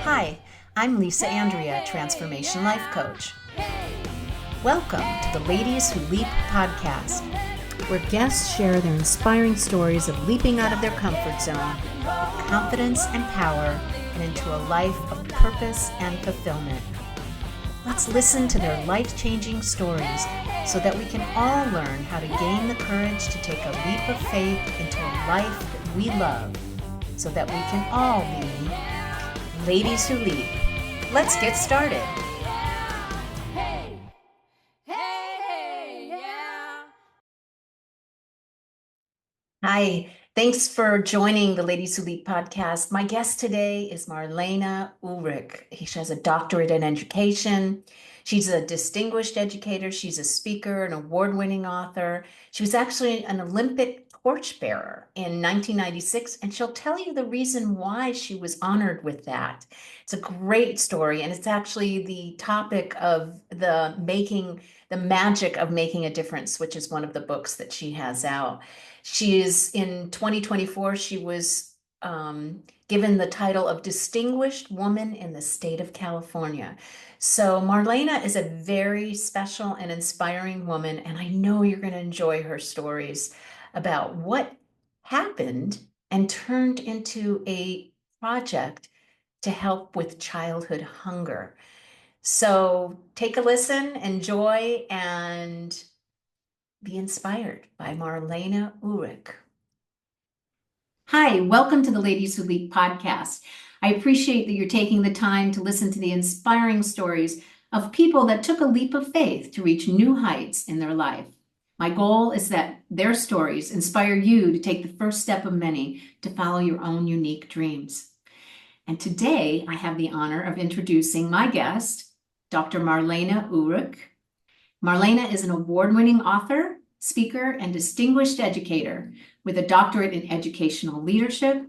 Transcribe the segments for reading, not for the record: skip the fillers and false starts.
Hi, I'm Lisa Andria, Transformation Life Coach. Welcome to the Ladies Who Leap podcast, where guests share their inspiring stories of leaping out of their comfort zone with confidence and power and into a life of purpose and fulfillment. Let's listen to their life-changing stories so that we can all learn how to gain the courage to take a leap of faith into a life that we love so that we can all be Ladies Who Leap. Let's get started. Hi, thanks for joining the Ladies Who Leap podcast. My guest today is Marlena Uhrik. She has a doctorate in education. She's a distinguished educator. She's a speaker, an award-winning author. She was actually an Olympic torchbearer in 1996, and she'll tell you the reason why she was honored with that. It's a great story, and it's actually the topic of the magic of making a difference, which is one of the books that she has out. She is in 2024, she was given the title of Distinguished Woman in the State of California. So Marlena is a very special and inspiring woman, and I know you're going to enjoy her stories about what happened and turned into a project to help with childhood hunger. So take a listen, enjoy, and be inspired by Marlena Uhrik. Hi, welcome to the Ladies Who Leap podcast. I appreciate that you're taking the time to listen to the inspiring stories of people that took a leap of faith to reach new heights in their life. My goal is that their stories inspire you to take the first step of many to follow your own unique dreams. And today I have the honor of introducing my guest, Dr. Marlena Uhrik. Marlena is an award-winning author, speaker, and distinguished educator with a doctorate in educational leadership.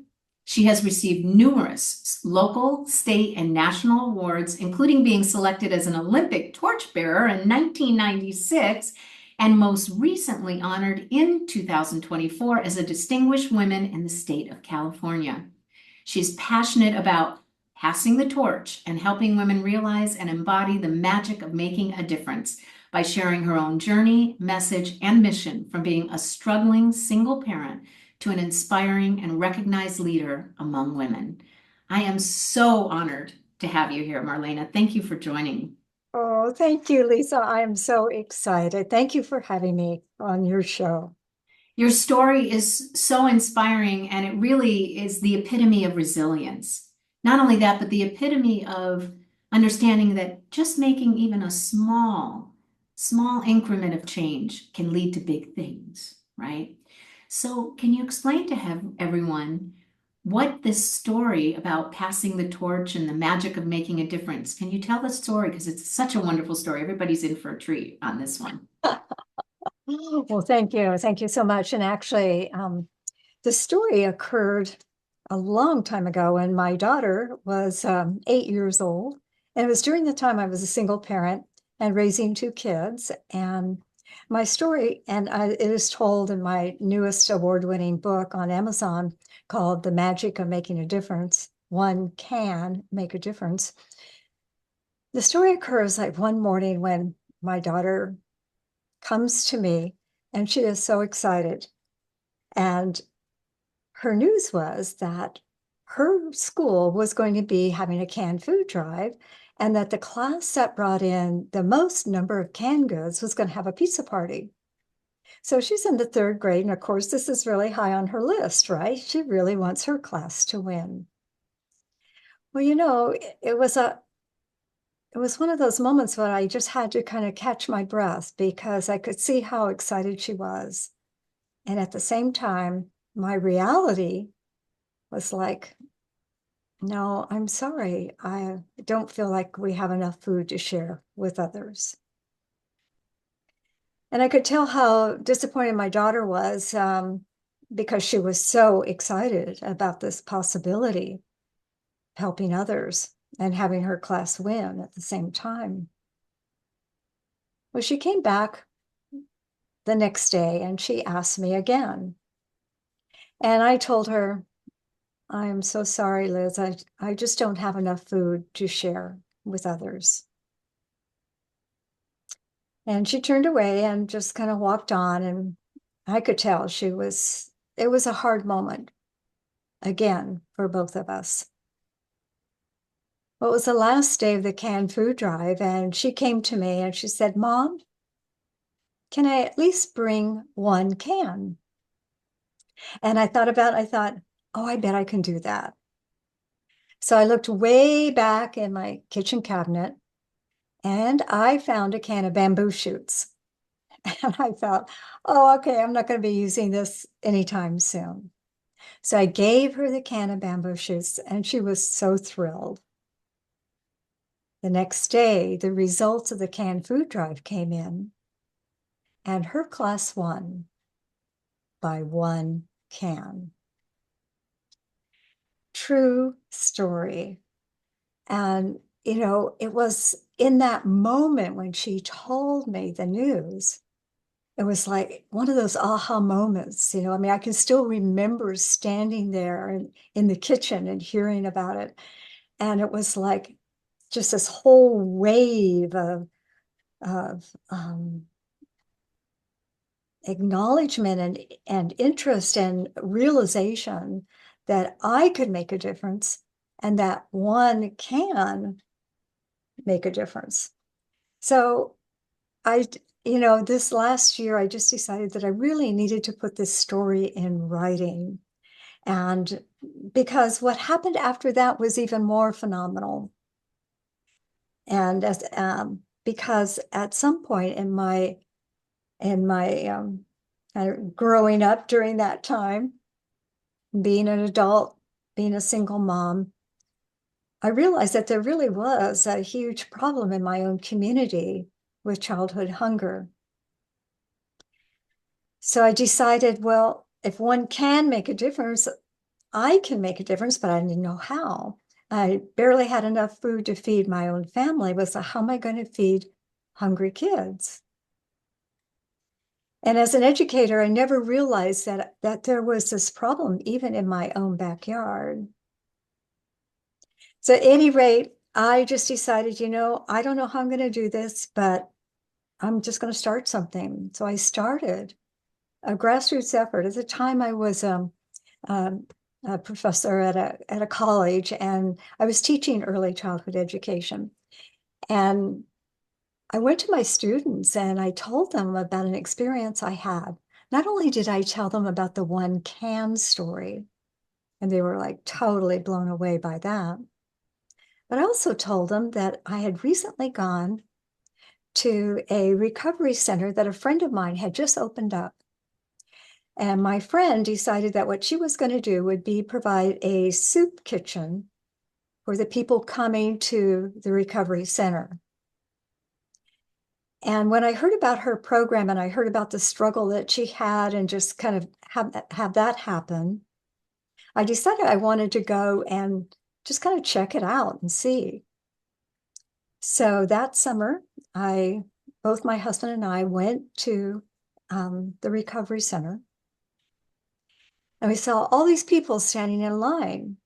She has received numerous local, state, and national awards, including being selected as an Olympic torchbearer in 1996, and most recently honored in 2024 as a Distinguished Woman in the State of California. She's passionate about passing the torch and helping women realize and embody the magic of making a difference by sharing her own journey, message, and mission from being a struggling single parent to an inspiring and recognized leader among women. I am so honored to have you here, Marlena. Thank you for joining. Oh, thank you, Lisa. I am so excited. Thank you for having me on your show. Your story is so inspiring, and it really is the epitome of resilience. Not only that, but the epitome of understanding that just making even a small increment of change can lead to big things, right? So can you explain to everyone what this story about passing the torch and the magic of making a difference? Can you tell the story? Because it's such a wonderful story. Everybody's in for a treat on this one. Well, thank you. Thank you so much. And actually, the story occurred a long time ago when my daughter was 8 years old. And it was during the time I was a single parent and raising two kids. And my story, it is told in my newest award-winning book on Amazon called The Magic of Making a Difference. One can make a difference. The story occurs like one morning when my daughter comes to me and she is so excited. And her news was that her school was going to be having a canned food drive and that the class that brought in the most number of canned goods was going to have a pizza party. So she's in the third grade. And of course, this is really high on her list, right? She really wants her class to win. Well, it was one of those moments where I just had to kind of catch my breath because I could see how excited she was. And at the same time, my reality was like, no, I'm sorry. I don't feel like we have enough food to share with others. And I could tell how disappointed my daughter was because she was so excited about this possibility of helping others and having her class win at the same time. Well, she came back the next day and she asked me again. And I told her, I am so sorry, Liz. I just don't have enough food to share with others. And she turned away and just kind of walked on. And I could tell it was a hard moment again for both of us. Well, it was the last day of the canned food drive, and she came to me and she said, Mom, can I at least bring one can? And I thought, oh, I bet I can do that. So I looked way back in my kitchen cabinet and I found a can of bamboo shoots. And I thought, oh, okay, I'm not going to be using this anytime soon. So I gave her the can of bamboo shoots and she was so thrilled. The next day, the results of the canned food drive came in, and her class won by one can. True story. And, it was in that moment when she told me the news, it was like one of those aha moments. I mean, I can still remember standing there in the kitchen and hearing about it. And it was like just this whole wave of acknowledgement and interest and realization that I could make a difference and that one can make a difference. So I, this last year, I just decided that I really needed to put this story in writing. And because what happened after that was even more phenomenal. And because at some point in my kind of growing up during that time, being an adult, being a single mom, I realized that there really was a huge problem in my own community with childhood hunger. So I decided, well, if one can make a difference, I can make a difference, but I didn't know how. I barely had enough food to feed my own family. So how am I going to feed hungry kids? And as an educator, I never realized that there was this problem even in my own backyard. So at any rate, I just decided, I don't know how I'm going to do this, but I'm just going to start something. So I started a grassroots effort. At the time, I was um, a professor at a college, and I was teaching early childhood education. And I went to my students and I told them about an experience I had. Not only did I tell them about the one can story, and they were like totally blown away by that, but I also told them that I had recently gone to a recovery center that a friend of mine had just opened up. And my friend decided that what she was going to do would be provide a soup kitchen for the people coming to the recovery center. And when I heard about her program and I heard about the struggle that she had and just kind of have that happen, I decided I wanted to go and just kind of check it out and see. So that summer, both my husband and I went to the recovery center, and we saw all these people standing in line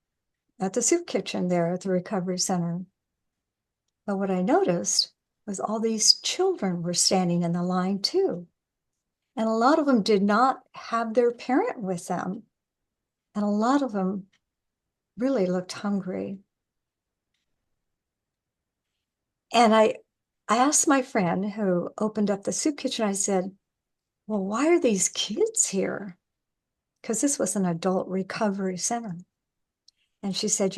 at the soup kitchen there at the recovery center. But what I noticed was all these children were standing in the line too. And a lot of them did not have their parent with them. And a lot of them really looked hungry. And I asked my friend who opened up the soup kitchen, I said, well, why are these kids here? Because this was an adult recovery center. And she said,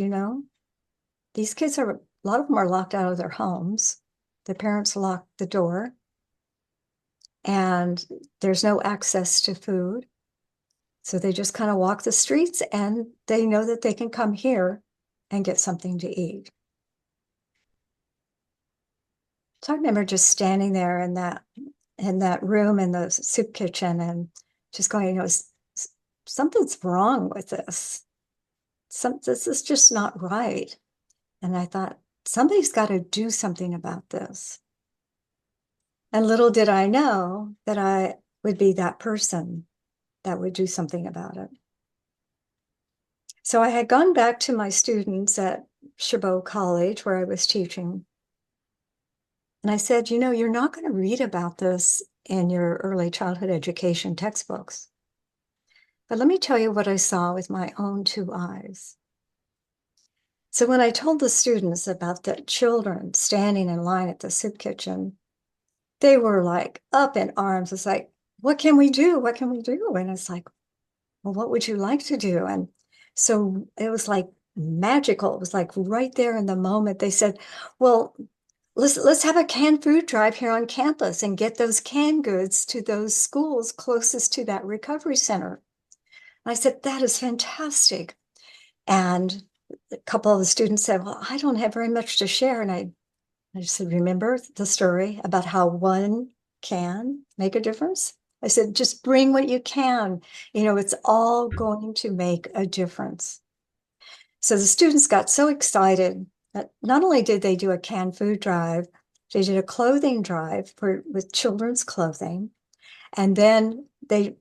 these kids a lot of them are locked out of their homes. The parents locked the door, and there's no access to food. So they just kind of walk the streets and they know that they can come here and get something to eat. So I remember just standing there in that room in the soup kitchen and just going, something's wrong with this. This is just not right. And I thought, somebody's got to do something about this. And little did I know that I would be that person that would do something about it. So I had gone back to my students at Chabot College where I was teaching. And I said, you're not going to read about this in your early childhood education textbooks. But let me tell you what I saw with my own two eyes. So when I told the students about the children standing in line at the soup kitchen, they were like up in arms. It's like, what can we do? What can we do? And it's like, well, what would you like to do? And so it was like magical. It was like right there in the moment. They said, well, let's have a canned food drive here on campus and get those canned goods to those schools closest to that recovery center. And I said, that is fantastic. And a couple of the students said, well, I don't have very much to share. And I just said, remember the story about how one can make a difference? I said, just bring what you can. It's all going to make a difference. So the students got so excited that not only did they do a canned food drive, they did a clothing drive with children's clothing. And then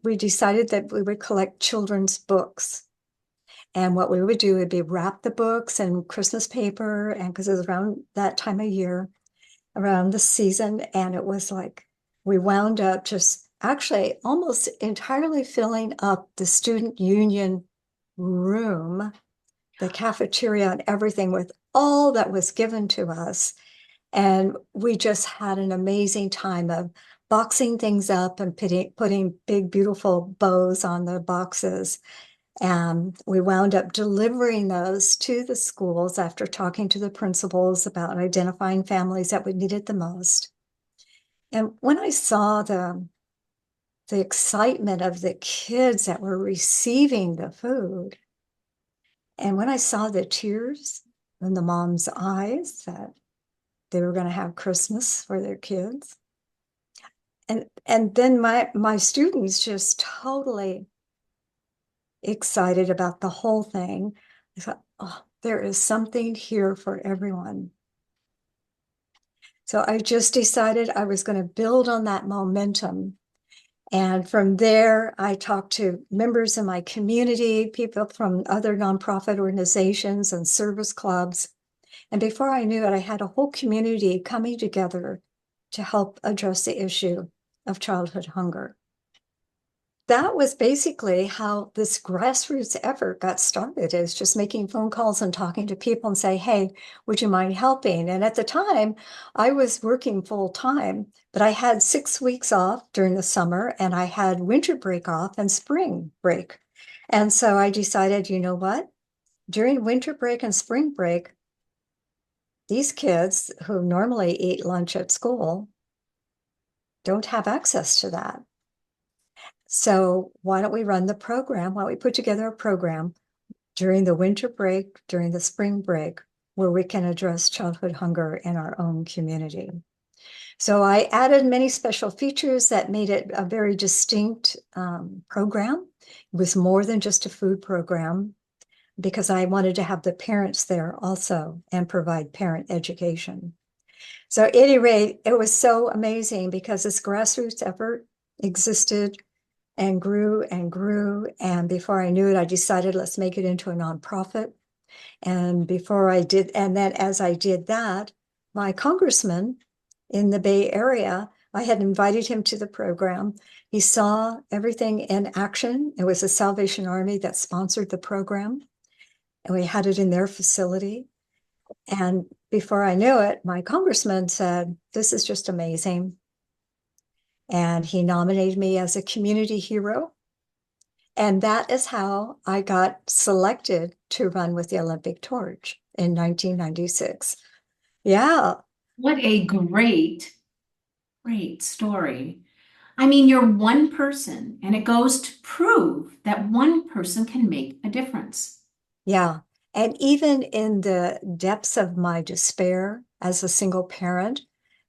we decided that we would collect children's books. And what we would do would be wrap the books in Christmas paper, and because it was around that time of year, around the season, and it was like we wound up just actually almost entirely filling up the student union room, the cafeteria, and everything with all that was given to us. And we just had an amazing time of boxing things up and putting big, beautiful bows on the boxes. And we wound up delivering those to the schools after talking to the principals about identifying families that would need it the most. And when I saw the excitement of the kids that were receiving the food, and when I saw the tears in the mom's eyes that they were going to have Christmas for their kids, and then my students just totally excited about the whole thing. I thought, oh, there is something here for everyone. So I just decided I was going to build on that momentum. And from there, I talked to members in my community, people from other nonprofit organizations and service clubs. And before I knew it, I had a whole community coming together to help address the issue of childhood hunger. That was basically how this grassroots effort got started, is just making phone calls and talking to people and say, hey, would you mind helping? And at the time, I was working full time, but I had 6 weeks off during the summer, and I had winter break off and spring break. And so I decided, you know what? During winter break and spring break, these kids who normally eat lunch at school don't have access to that. So why don't we run the program? Why don't we put together a program during the winter break, during the spring break, where we can address childhood hunger in our own community? So I added many special features that made it a very distinct program. It was more than just a food program because I wanted to have the parents there also and provide parent education. So at any rate, it was so amazing because this grassroots effort existed and grew and grew. And before I knew it, I decided let's make it into a nonprofit. And then as I did that, my congressman in the Bay Area, I had invited him to the program. He saw everything in action. It was the Salvation Army that sponsored the program, and we had it in their facility. And before I knew it, my congressman said, this is just amazing. And he nominated me as a community hero. And that is how I got selected to run with the Olympic torch in 1996. Yeah, What a great, great story. I mean, you're one person, and it goes to prove that one person can make a difference. yeah. And even in the depths of my despair as a single parent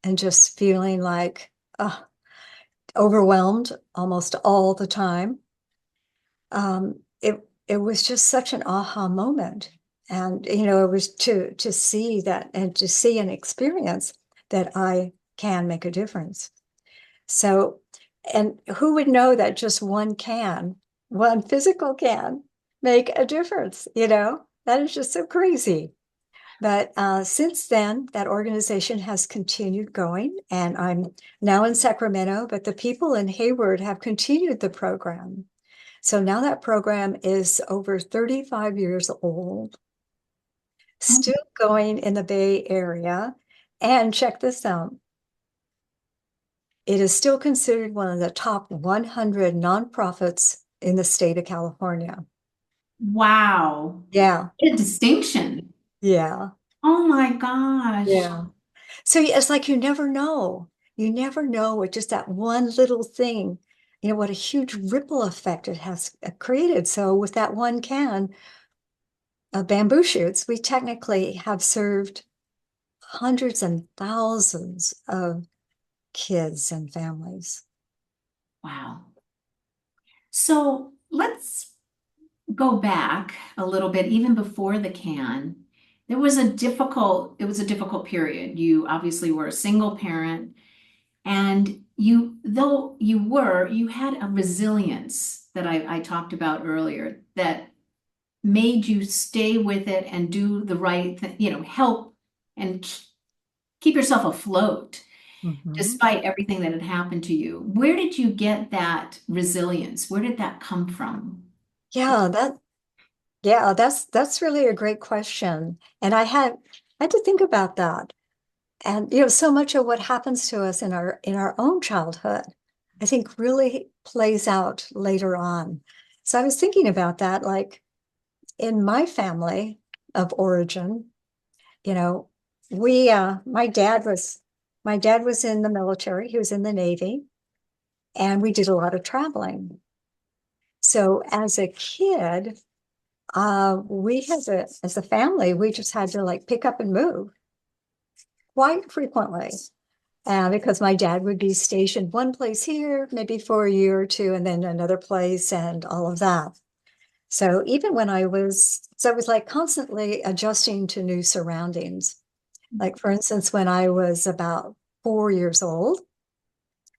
and just feeling like overwhelmed almost all the time, it was just such an aha moment. And it was to see that and to see and experience that I can make a difference. So, and who would know that just one physical can make a difference, you know? That is just so crazy. But since then, that organization has continued going, and I'm now in Sacramento, but the people in Hayward have continued the program. So now that program is over 35 years old, Oh, still going in the Bay Area. And check this out, it is still considered one of the top 100 nonprofits in the state of California. wow. Yeah, A distinction. yeah, Oh my gosh. yeah. So it's like you never know. You never know with just that one little thing, what a huge ripple effect it has created. So with that one can of bamboo shoots, we technically have served hundreds and thousands of kids and families. Wow. So let's go back a little bit, even before the can. It was a difficult period. You obviously were a single parent, and though you had a resilience that I talked about earlier that made you stay with it and do the right thing, help and keep yourself afloat Mhm. despite everything that had happened to you. Where did you get that resilience? Where did that come from? Yeah, that's really a great question. And I had to think about that. And so much of what happens to us in our own childhood, I think really plays out later on. So I was thinking about that, like in my family of origin, you know, we my dad was in the military, he was in the Navy, and we did a lot of traveling. So as a kid, we as a family, we just had to like pick up and move quite frequently. Because my dad would be stationed one place here, maybe for a year or two, and then another place and all of that. So even so I was like constantly adjusting to new surroundings. Like for instance, when I was about 4 years old,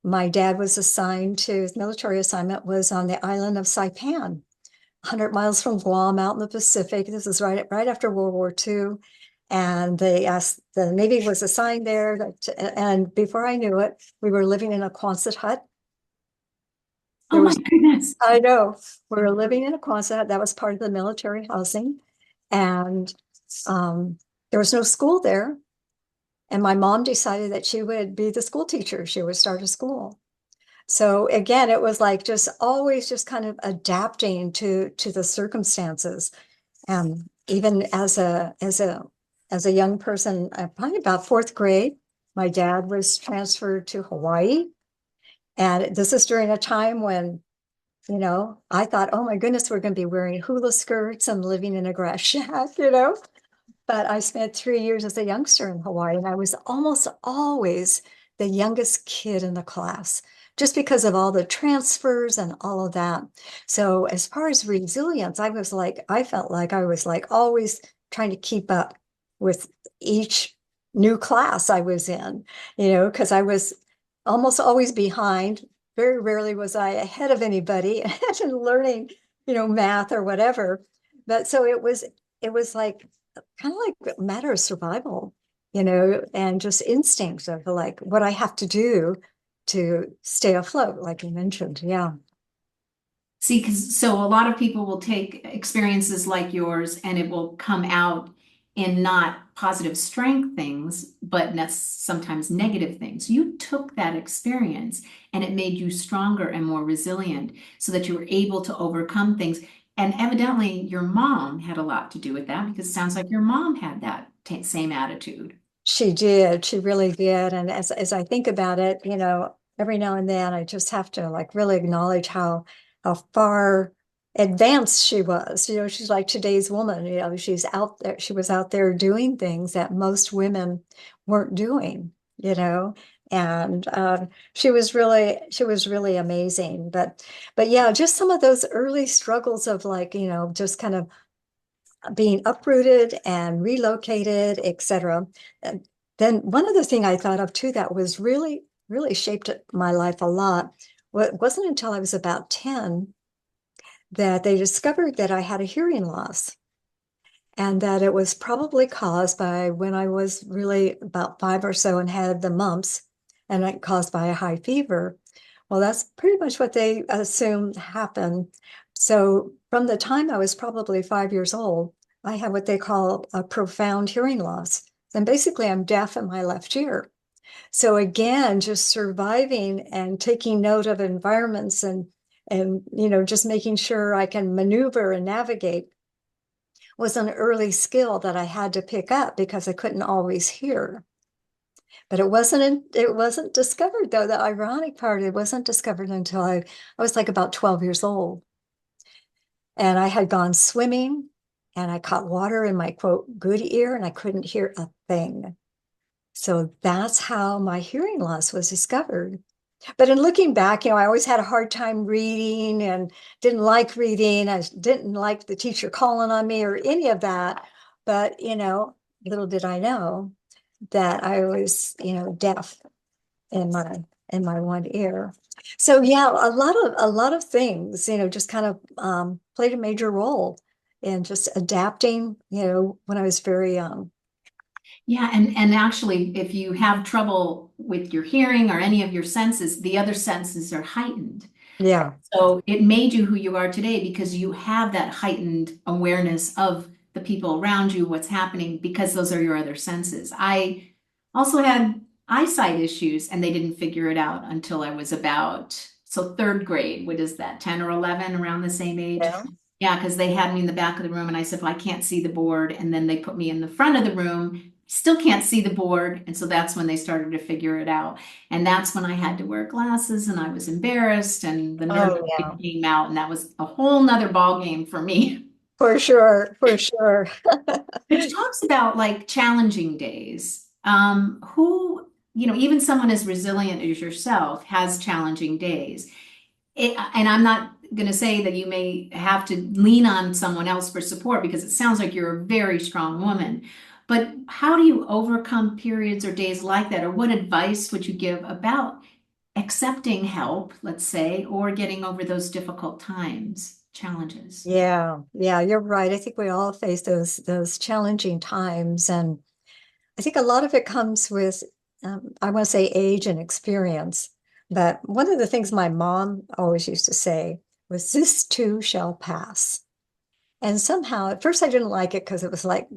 my dad was assigned to his military assignment was on the island of Saipan, 100 miles from Guam out in the Pacific. This is right after World War II. And the Navy was assigned there. And before I knew it, we were living in a Quonset hut. Oh There my was, goodness. I know, we were living in a Quonset hut. That was part of the military housing. And there was no school there. And my mom decided that she would be the school teacher. She would start a school. So again, it was like just always just kind of adapting to the circumstances. Even as a young person, probably about fourth grade, my dad was transferred to Hawaii. And this is during a time when, I thought, oh my goodness, we're going to be wearing hula skirts and living in a grass shack. But I spent 3 years as a youngster in Hawaii, and I was almost always the youngest kid in the class, just because of all the transfers and all of that. So as far as resilience, I felt like I was like always trying to keep up with each new class I was in, because I was almost always behind. Very rarely was I ahead of anybody and learning, math or whatever. But so it was like kind of like a matter of survival, and just instincts of like what I have to do to stay afloat, like you mentioned. Yeah. See, because so a lot of people will take experiences like yours and it will come out in not positive strength things, but sometimes negative things. You took that experience and it made you stronger and more resilient so that you were able to overcome things. And evidently, your mom had a lot to do with that because it sounds like your mom had that same attitude. She did. She really did. And as I think about it, every now and then I just have to like really acknowledge how far advanced she was. She's like today's woman. She's out there. She was out there doing things that most women weren't doing. And she was really amazing. But yeah, just some of those early struggles of like just kind of being uprooted and relocated, etc. And then one other thing I thought of too that was really, really shaped my life a lot wasn't until I was about 10 that they discovered that I had a hearing loss and that it was probably caused by when I was really about 5 or so and had the mumps and it caused by a high fever. Well, that's pretty much what they assumed happened. So from the time I was probably 5 years old, I had what they call a profound hearing loss. And basically, I'm deaf in my left ear. So again, just surviving and taking note of environments and just making sure I can maneuver and navigate was an early skill that I had to pick up because I couldn't always hear. But it wasn't discovered though. The ironic part, it wasn't discovered until I was like about 12 years old. And I had gone swimming and I caught water in my quote good ear and I couldn't hear a thing. So that's how my hearing loss was discovered. But in looking back, I always had a hard time reading and didn't like reading. I didn't like the teacher calling on me or any of that. But, little did I know that I was, deaf in my one ear. So yeah, a lot of things, just kind of played a major role in just adapting, when I was very young. Yeah, and actually, if you have trouble with your hearing or any of your senses, the other senses are heightened. Yeah. So it made you who you are today because you have that heightened awareness of the people around you, what's happening, because those are your other senses. I also had eyesight issues and they didn't figure it out until I was about, so third grade. What is that, 10 or 11, around the same age? Yeah. Yeah, because they had me in the back of the room and I said, well, I can't see the board. And then they put me in the front of the room, still can't see the board. And so that's when they started to figure it out. And that's when I had to wear glasses and I was embarrassed and the nerve Oh, yeah. came out and that was a whole nother ball game for me. For sure, for sure. Which talks about like challenging days. Even someone as resilient as yourself has challenging days. And I'm not going to say that you may have to lean on someone else for support because it sounds like you're a very strong woman. But how do you overcome periods or days like that? Or what advice would you give about accepting help, let's say, or getting over those difficult times, challenges? Yeah, yeah, you're right. I think we all face those challenging times, and I think a lot of it comes with, I want to say age and experience. But one of the things my mom always used to say was, "This too shall pass." And somehow, at first, I didn't like it because it was like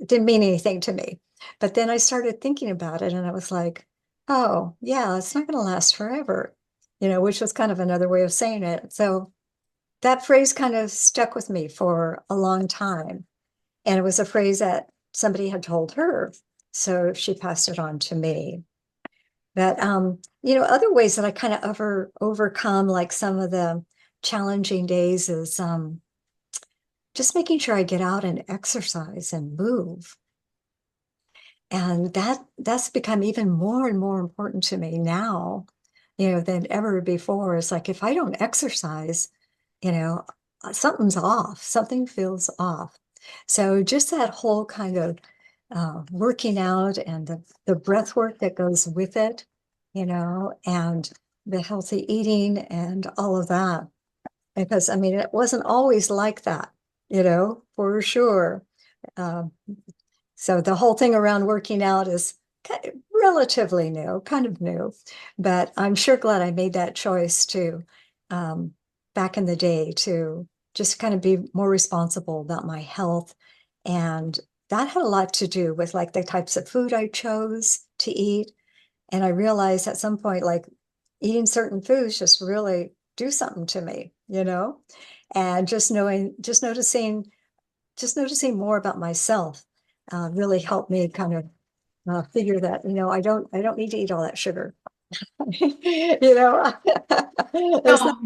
it didn't mean anything to me. But then I started thinking about it, and I was like, "Oh, yeah, it's not going to last forever," which was kind of another way of saying it. So that phrase kind of stuck with me for a long time. And it was a phrase that somebody had told her. So she passed it on to me. But other ways that I kind of overcome like some of the challenging days is just making sure I get out and exercise and move. And that's become even more and more important to me now, than ever before. It's like if I don't exercise, you know, something's off, something feels off. So just that whole kind of working out and the breath work that goes with it, and the healthy eating and all of that. Because I mean, it wasn't always like that, for sure. Um, so the whole thing around working out is relatively new, kind of new, but I'm sure glad I made that choice too, back in the day to just kind of be more responsible about my health. And that had a lot to do with like the types of food I chose to eat. And I realized at some point, like eating certain foods just really do something to me, and just noticing more about myself really helped me kind of figure that, I don't need to eat all that sugar. There's not,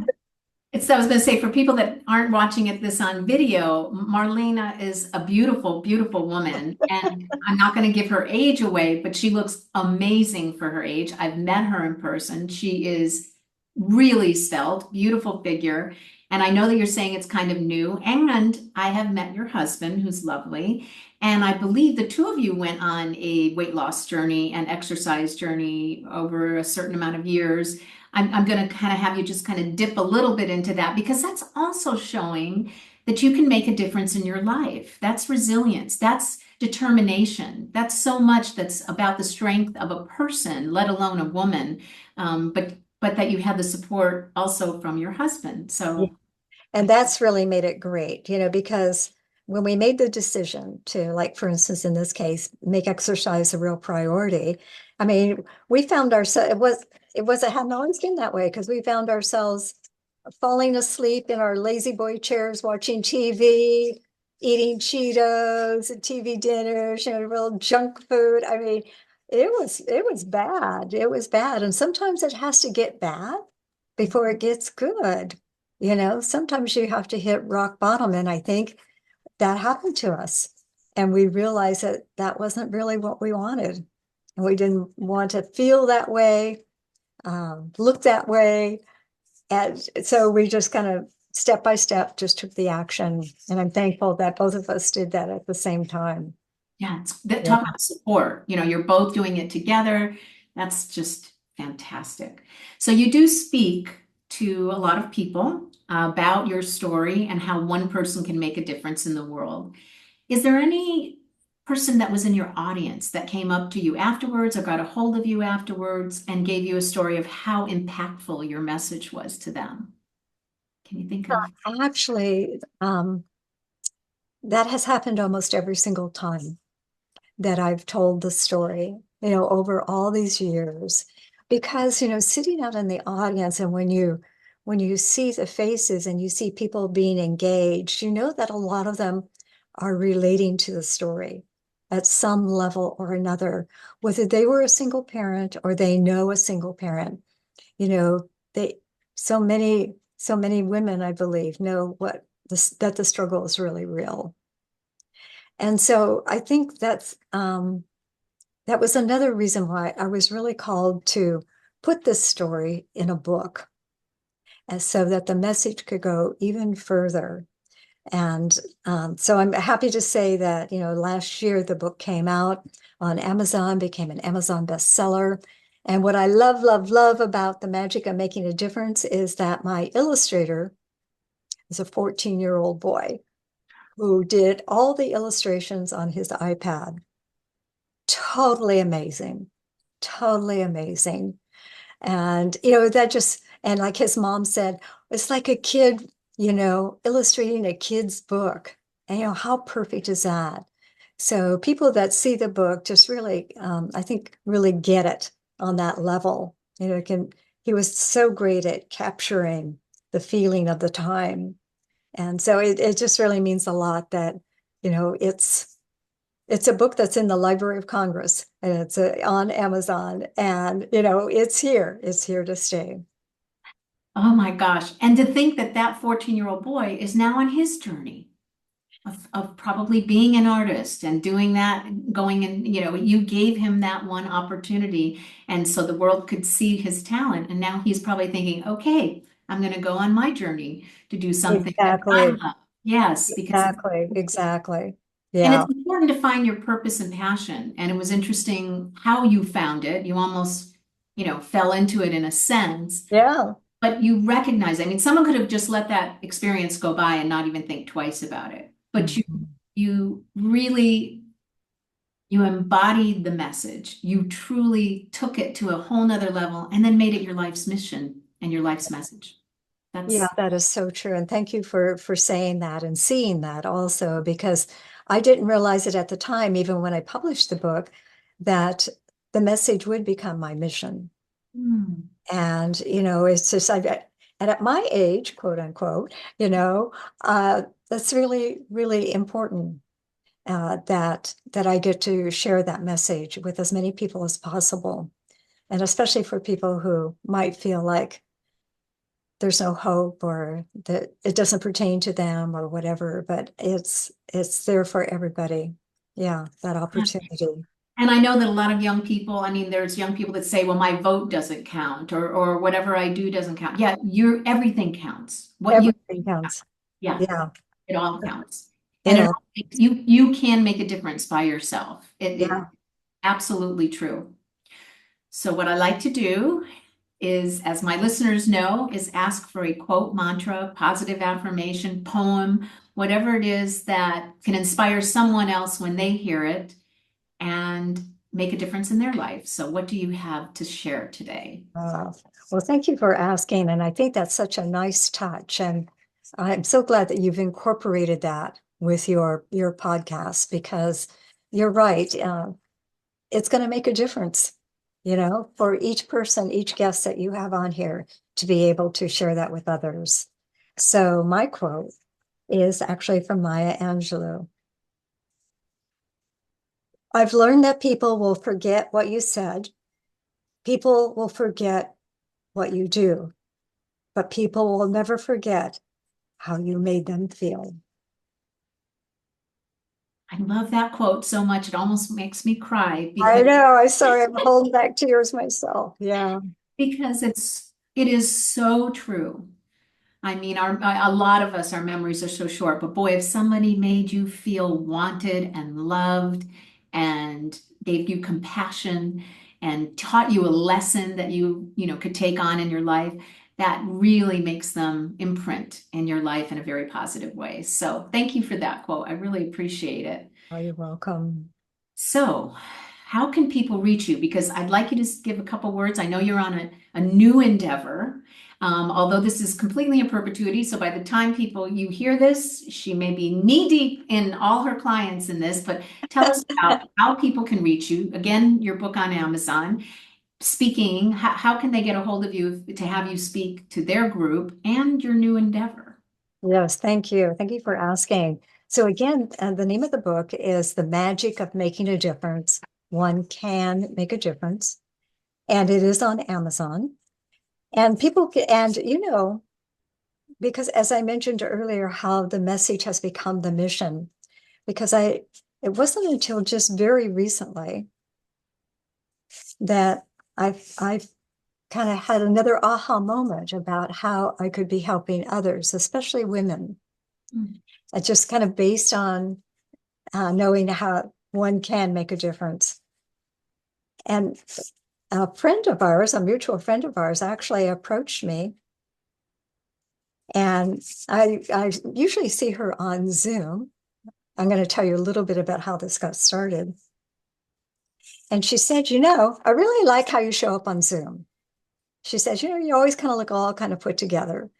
So I was going to say, for people that aren't watching this on video, Marlena is a beautiful, beautiful woman. And I'm not going to give her age away, but she looks amazing for her age. I've met her in person. She is really svelte, beautiful figure. And I know that you're saying it's kind of new. And I have met your husband, who's lovely. And I believe the two of you went on a weight loss journey and exercise journey over a certain amount of years. I'm going to kind of have you just kind of dip a little bit into that because that's also showing that you can make a difference in your life. That's resilience. That's determination. That's so much that's about the strength of a person, let alone a woman. But that you had the support also from your husband. Yeah. So And that's really made it great, because when we made the decision to, like, for instance, in this case, make exercise a real priority, I mean, we found ourselves, it hadn't always been that way because we found ourselves falling asleep in our lazy boy chairs, watching TV, eating Cheetos and TV dinners, real junk food. I mean, it was bad. It was bad. And sometimes it has to get bad before it gets good. Sometimes you have to hit rock bottom. And I think that happened to us. And we realized that that wasn't really what we wanted. And we didn't want to feel that way, look that way. And so we just kind of step by step just took the action. And I'm thankful that both of us did that at the same time. yeah, Yeah. talk about support. You're both doing it together. That's just fantastic. So you do speak to a lot of people about your story and how one person can make a difference in the world. Is there any person that was in your audience that came up to you afterwards or got a hold of you afterwards and gave you a story of how impactful your message was to them? Can you think of? Actually, that has happened almost every single time that I've told the story, over all these years. Because, sitting out in the audience and when you see the faces and you see people being engaged, you know that a lot of them are relating to the story at some level or another, whether they were a single parent or they know a single parent. They so many women, I believe, know that the struggle is really real. And so I think that was another reason why I was really called to put this story in a book, and so that the message could go even further. And so I'm happy to say that, last year the book came out on Amazon, became an Amazon bestseller. And what I love, love, love about the magic of making a difference is that my illustrator is a 14-year-old boy who did all the illustrations on his iPad. Totally amazing. Totally amazing. And, and like his mom said, it's like a kid, illustrating a kid's book. And, how perfect is that? So people that see the book just really, I think, really get it on that level. He was so great at capturing the feeling of the time. And so it just really means a lot that, it's a book that's in the Library of Congress and it's on Amazon and, it's here to stay. Oh my gosh. And to think that that 14-year-old boy is now on his journey of probably being an artist and doing that, going and, you gave him that one opportunity. And so the world could see his talent. And now he's probably thinking, okay, I'm going to go on my journey to do something that I Exactly. love. Yes, because Exactly. Exactly. and Yeah. it's important to find your purpose and passion. And it was interesting how you found it. You almost, fell into it in a sense, Yeah. but you recognize, I mean, someone could have just let that experience go by and not even think twice about it. But Mhm. you really you embodied the message. You truly took it to a whole nother level and then made it your life's mission and your life's message. Yeah, That's that is so true. And thank you for saying that and seeing that also, because I didn't realize it at the time, even when I published the book, that the message would become my mission. Hmm. And, it's just, and at my age, quote unquote, that's really, really important, that I get to share that message with as many people as possible. And especially for people who might feel like there's no hope or that it doesn't pertain to them or whatever, but it's there for everybody. Yeah, that opportunity. And I know that a lot of young people, I mean, there's young people that say, well, my vote doesn't count or whatever I do doesn't count. Yeah, everything counts. What you, Everything counts. yeah, Yeah, it all counts. And it all, you can make a difference by yourself. It yeah. absolutely true. So what I like to do is, as my listeners know, is ask for a quote, mantra, positive affirmation, poem, whatever it is that can inspire someone else when they hear it and make a difference in their life. So what do you have to share today? Well, thank you for asking. And I think that's such a nice touch. And I'm so glad that you've incorporated that with your podcast because you're right. It's going to make a difference, for each person, each guest that you have on here to be able to share that with others. So my quote is actually from Maya Angelou. I've learned that people will forget what you said. People will forget what you do, but people will never forget how you made them feel. I love that quote so much. It almost makes me cry I know. I'm sorry. I'm holding back tears myself. Yeah. because it is so true. I mean, a lot of us, our memories are so short, but boy, if somebody made you feel wanted and loved and gave you compassion and taught you a lesson that you could take on in your life, that really makes them imprint in your life in a very positive way. So thank you for that quote. I really appreciate it. Oh, you're welcome. So, how can people reach you? Because I'd like you to give a couple words. I know you're on a new endeavor, although this is completely in perpetuity. So by the time people you hear this, she may be knee deep in all her clients in this. But tell us about how people can reach you. Again, your book on Amazon. Speaking, how can they get a hold of you to have you speak to their group and your new endeavor? Yes, thank you. Thank you for asking. So again, the name of the book is The Magic of Making a Difference. One can make a difference. And it is on Amazon. And because as I mentioned earlier, how the message has become the mission, because it wasn't until just very recently that I've kind of had another aha moment about how I could be helping others, especially women. Mm. Just kind of based on knowing how one can make a difference. And a friend of ours, a mutual friend of ours, actually approached me. And I usually see her on Zoom. I'm going to tell you a little bit about how this got started. And she said, I really like how you show up on Zoom. She says, you always kind of look all kind of put together.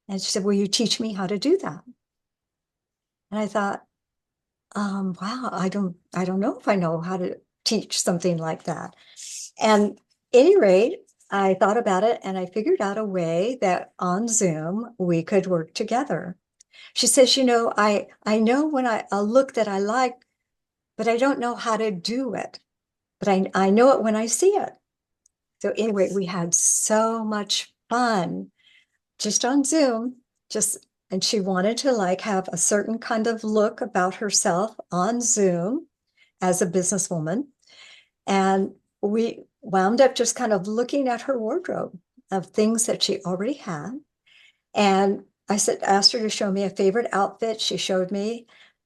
And she said, will you teach me how to do that? And I thought, wow, I don't know if I know how to teach something like that. And at any rate, I thought about it and I figured out a way that on Zoom we could work together. She says, I know when a look that I like, but I don't know how to do it. But I know it when I see it. So anyway, we had so much fun just on Zoom, and she wanted to like have a certain kind of look about herself on Zoom as a businesswoman. And we wound up just kind of looking at her wardrobe of things that she already had. And asked her to show me a favorite outfit. She showed me,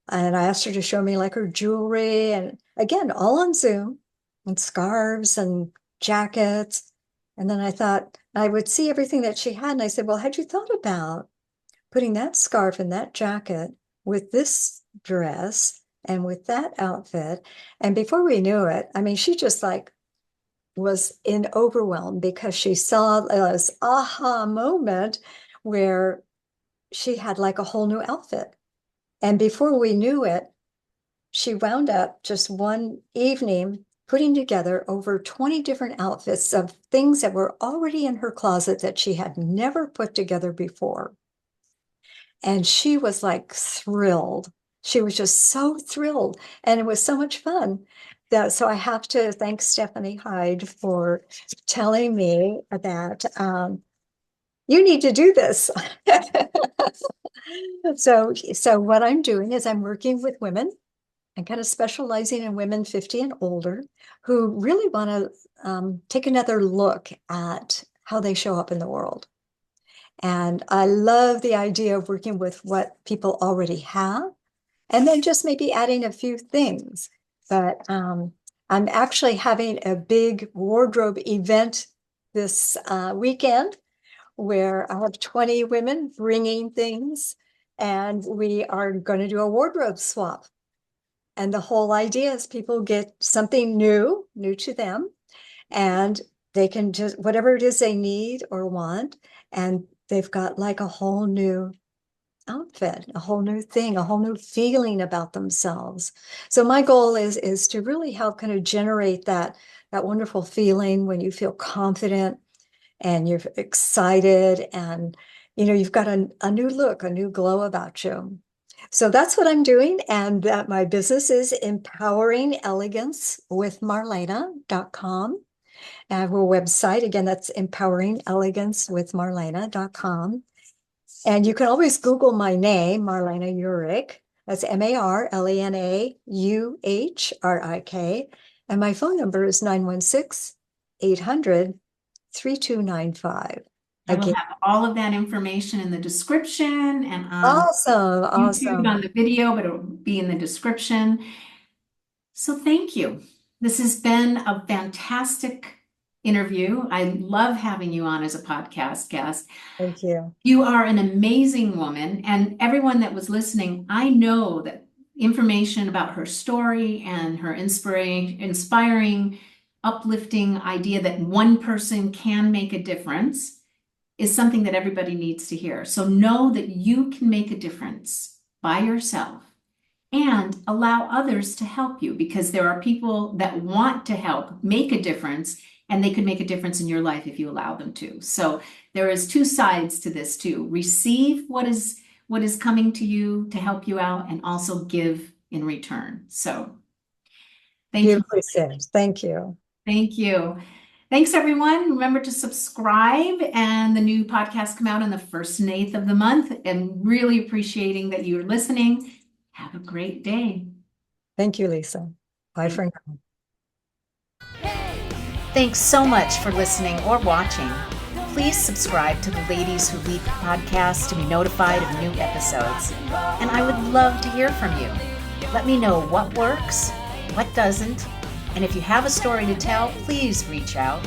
and I asked her to show me like her jewelry. And again, all on Zoom, and scarves and jackets. And then I thought I would see everything that she had. And I said, well, had you thought about putting that scarf and that jacket with this dress and with that outfit? And before we knew it, I mean, she just like was in overwhelm because she saw this aha moment where she had like a whole new outfit. And before we knew it, she wound up just one evening putting together over 20 different outfits of things that were already in her closet that she had never put together before. And she was like thrilled. She was just so thrilled. And it was so much fun. So I have to thank Stephanie Hyde for telling me that you need to do this. So what I'm doing is I'm working with women. and kind of specializing in women 50 and older who really want to take another look at how they show up in the world. And I love the idea of working with what people already have and then just maybe adding a few things. But I'm actually having a big wardrobe event this weekend where I have 20 women bringing things, and we are going to do a wardrobe swap. And the whole idea is people get something new to them, and they can just, whatever it is they need or want, and they've got like a whole new outfit, a whole new thing, a whole new feeling about themselves. So my goal is to really help kind of generate that wonderful feeling when you feel confident and you're excited, and you've got a new look, a new glow about you. So that's what I'm doing, and that my business is Empowering Elegance with Marlena.com. I have a website, again, that's Empowering Elegance with Marlena.com. And you can always Google my name, Marlena Uhrik. That's MarlenaUhrik. And my phone number is 916-800-3295. I will Again, have all of that information in the description and on awesome, YouTube awesome. on the video, but it will be in the description. So thank you. This has been a fantastic interview. I love having you on as a podcast guest. Thank you. You are an amazing woman, and everyone that was listening, I know that information about her story and her inspiring, uplifting idea that one person can make a difference is something that everybody needs to hear. So know that you can make a difference by yourself and allow others to help you, because there are people that want to help make a difference, and they could make a difference in your life if you allow them to. So there is two sides to this too. Receive what is coming to you to help you out, and also give in return. So thank you. Beautifully said. Thank you. Thank you. Thanks, everyone. Remember to subscribe, and the new podcasts come out on the 1st and 8th of the month. And really appreciating that you're listening. Have a great day. Thank you, Lisa. Bye for now. Thanks so much for listening or watching. Please subscribe to the Ladies Who Leap podcast to be notified of new episodes. And I would love to hear from you. Let me know what works, what doesn't, and if you have a story to tell, please reach out.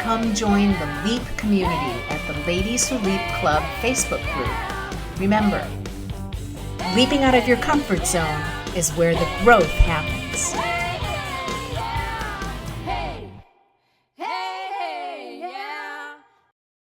Come join the Leap community at the Ladies Who Leap Club Facebook group. Remember, leaping out of your comfort zone is where the growth happens.